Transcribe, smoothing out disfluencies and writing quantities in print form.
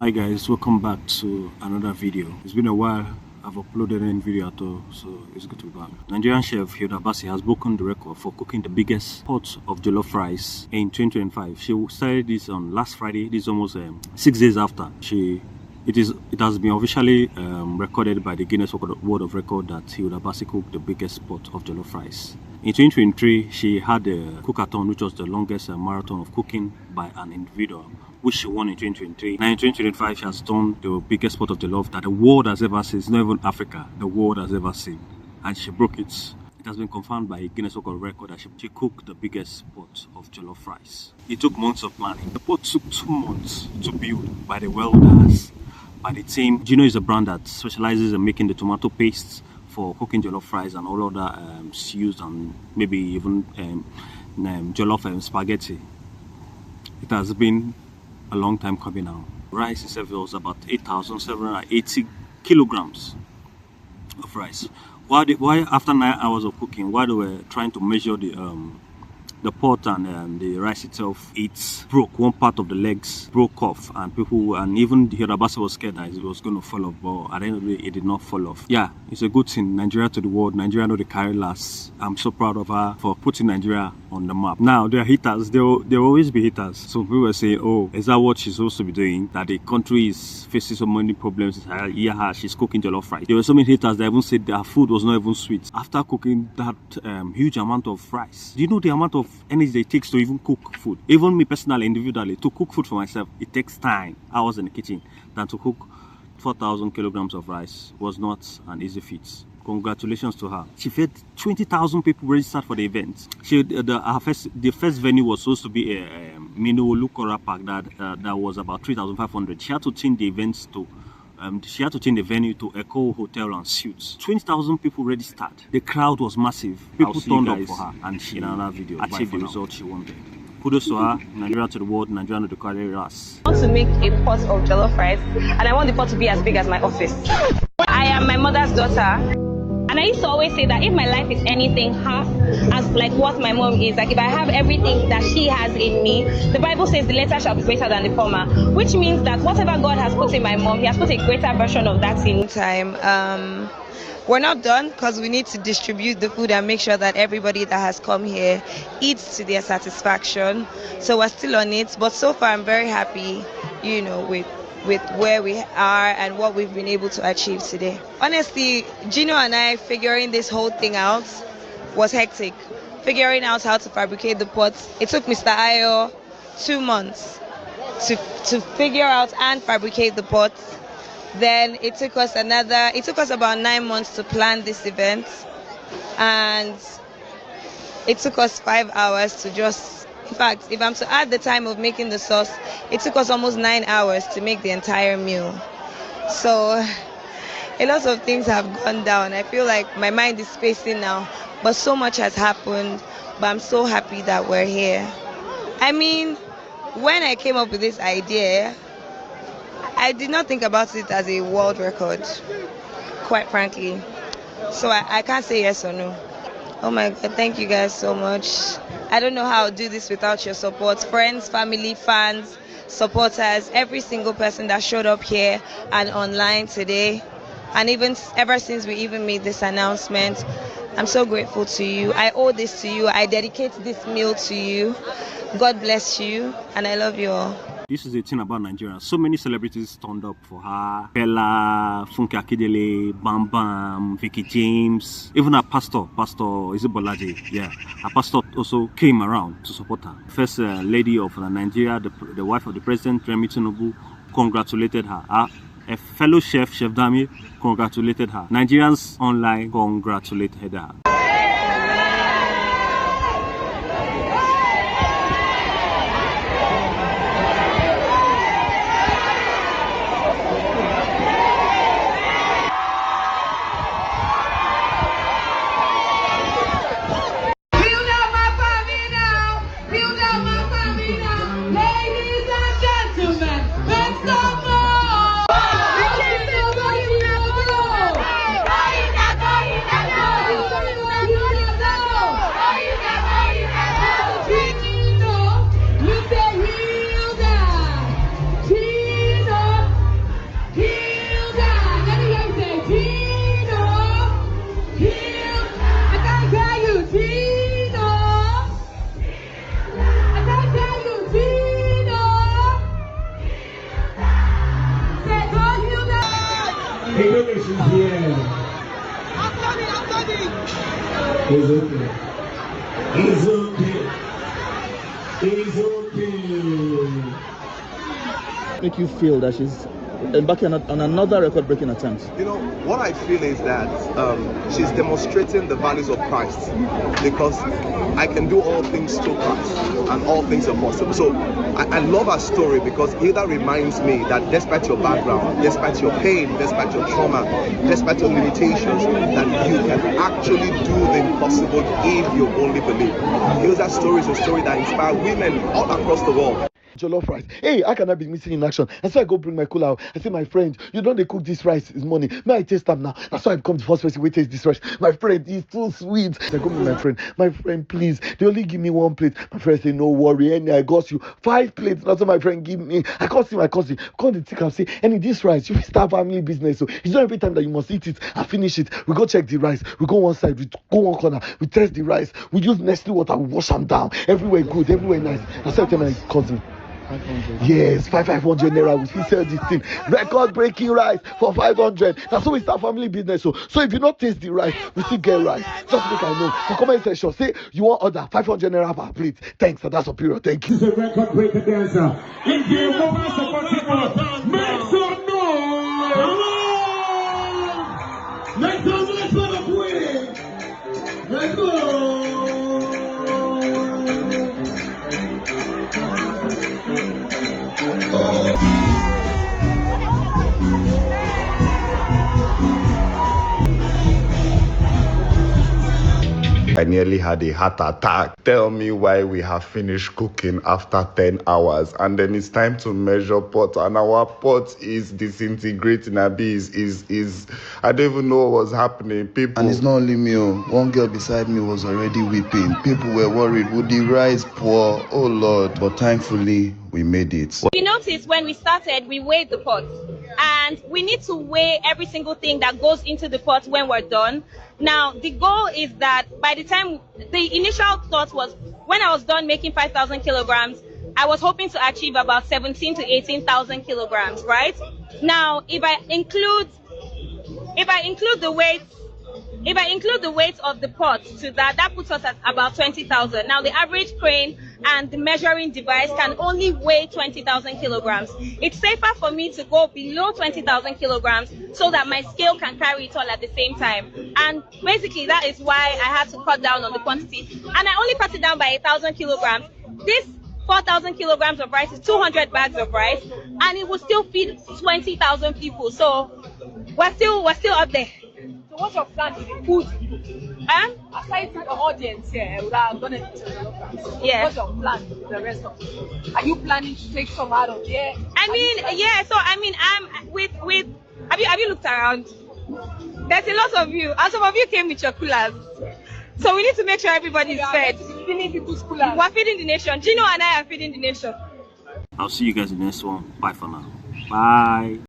Hi guys, welcome back to another video. It's been a while I've uploaded any video at all, so it's good to be back. Nigerian chef Hilda has broken the record for cooking the biggest pot of jollof rice in 2025. She started this on last Friday. This is almost 6 days after it has been officially recorded by the Guinness World of Record that Hilda cooked the biggest pot of jollof rice. In 2023, she had a cookathon, which was the longest marathon of cooking by an individual, which she won in 2023. Now in 2025, she has done the biggest pot of jollof that the world has ever seen. It's not even Africa, the world has ever seen. And she broke it. It has been confirmed by a Guinness World Record that she cooked the biggest pot of jollof rice. It took months of planning. The pot took 2 months to build by the welders, by the team. Gino is a brand that specializes in making the tomato pastes for cooking jollof rice and all other stews and maybe even jollof spaghetti. It has been a long time coming now. Rice itself was about 8,780 kilograms of rice. Why after 9 hours of cooking, while they were trying to measure the pot and the rice itself, it broke. One part of the legs broke off, and even Hilda was scared that it was going to fall off, but at the end of the day, it did not fall off. Yeah, it's a good thing. Nigeria to the world. Nigeria know the carry last. I'm so proud of her for putting Nigeria on the map. Now, there are haters. There will always be haters. So people were saying, oh, is that what she's supposed to be doing? That the country is facing so many problems. Yeah, she's cooking jollof rice. There were so many haters that even said their food was not even sweet. After cooking that huge amount of rice, do you know the amount of energy it takes to even cook food? Even me personally, individually, to cook food for myself, it takes time, hours in the kitchen, than to cook 4,000 kilograms of rice was not an easy feat. Congratulations to her. She fed 20,000 people registered for the event. The first venue was supposed to be a Mino Lukora Park that was about 3,500. She had to change the events to the venue to Echo Hotel and Suites. 20,000 people registered. The crowd was massive. People turned up for her, and she, in another video, achieved the result she wanted. Kudos to her. Nigeria to the world. Nigeria to the carry us. I want to make a pot of jollof rice, and I want the pot to be as big as my office. I am my mother's daughter. And I used to always say that if my life is anything half as like what my mom is, like if I have everything that she has in me, the Bible says the latter shall be greater than the former, which means that whatever God has put in my mom, he has put a greater version of that in time. We're not done because we need to distribute the food and make sure that everybody that has come here eats to their satisfaction. So we're still on it, but so far I'm very happy, with where we are and what we've been able to achieve today. Honestly, Gino and I figuring this whole thing out was hectic. Figuring out how to fabricate the pots. It took Mr. Ayo 2 months to figure out and fabricate the pots. Then it took us about 9 months to plan this event. And it took us 5 hours to in fact, if I'm to add the time of making the sauce, it took us almost 9 hours to make the entire meal. So a lot of things have gone down. I feel like my mind is spacing now, but so much has happened. But I'm so happy that we're here. I mean, when I came up with this idea, I did not think about it as a world record, quite frankly. So I can't say yes or no. Oh my God, thank you guys so much. I don't know how I'll do this without your support. Friends, family, fans, supporters, every single person that showed up here and online today. And even ever since we even made this announcement, I'm so grateful to you. I owe this to you. I dedicate this meal to you. God bless you, and I love you all. This is the thing about Nigeria. So many celebrities turned up for her. Bella, Funke Akindele, Bam Bam, Vicky James, even our pastor Izebolaji. Yeah, our pastor also came around to support her. First lady of Nigeria, the wife of the president, Remi Tinubu, congratulated her. A fellow chef Dami, congratulated her. Nigerians online congratulated her. here. It's okay. It's okay. It's okay. Make you feel that she's embarking on another record-breaking attempt? You know, what I feel is that she's demonstrating the values of Christ, because I can do all things through Christ and all things are possible. So I love her story, because Hilda reminds me that despite your background, despite your pain, despite your trauma, despite your limitations, that you can actually do the impossible if you only believe. Hilda's story is a story that inspires women all across the world. Jollof rice. Hey, how can I be missing in action? And so I go bring my cooler out. I say, my friend, you know they cook this rice this morning. May I taste them now? That's why I become the first person who taste this rice. My friend, it's too sweet. I go with my friend, please. They only give me 1 plate. My friend say, no worry, any I got you 5 plates. That's what my friend give me. I can't see. Come to think and say, any this rice, you start family business. So it's not every time that you must eat it and finish it. We go check the rice. We go one side, we go one corner, we test the rice. We use Nestle water, we wash them down. Everywhere good, everywhere nice. That's why I tell my cousin. 500. Yes, 500 naira. We sell this thing. Record breaking rice for 500. That's how we start family business. So if you not taste the rice, we still get rice. Just make I know. For comment section, say you want order 500 naira per plate. Thanks, that's a period. Thank you. This is a record breaker dancer. If you move us support, make some noise. Make some noise for the queen. Let's go. I nearly had a heart attack. Tell me why we have finished cooking after 10 hours and then it's time to measure pot and our pot is disintegrating. Is I don't even know what was happening. People, and it's not only me. One girl beside me was already weeping. People were worried, would the rice pour? Oh Lord. But thankfully we made it. You notice when we started, we weighed the pot, and we need to weigh every single thing that goes into the pot when we're done. Now, the goal is that by the time, the initial thought was, when I was done making 5,000 kilograms, I was hoping to achieve about 17 to 18,000 kilograms, right? Now, if I include the weight of the pot to that puts us at about 20,000. Now, the average crane and the measuring device can only weigh 20,000 kilograms. It's safer for me to go below 20,000 kilograms so that my scale can carry it all at the same time. And basically, that is why I had to cut down on the quantity. And I only cut it down by 1,000 kilograms. This 4,000 kilograms of rice is 200 bags of rice, and it will still feed 20,000 people. So we're still up there. So what's your plan to the food? Aside from the audience here, we are going to yeah. What's your plan with the rest of it? Are you planning to take some out of there? I'm with have you looked around? There's a lot of you, and some of you came with your coolers. So we need to make sure everybody is fed. Feeding people's coolers. We're feeding the nation. Gino and I are feeding the nation. I'll see you guys in the next one. Bye for now. Bye.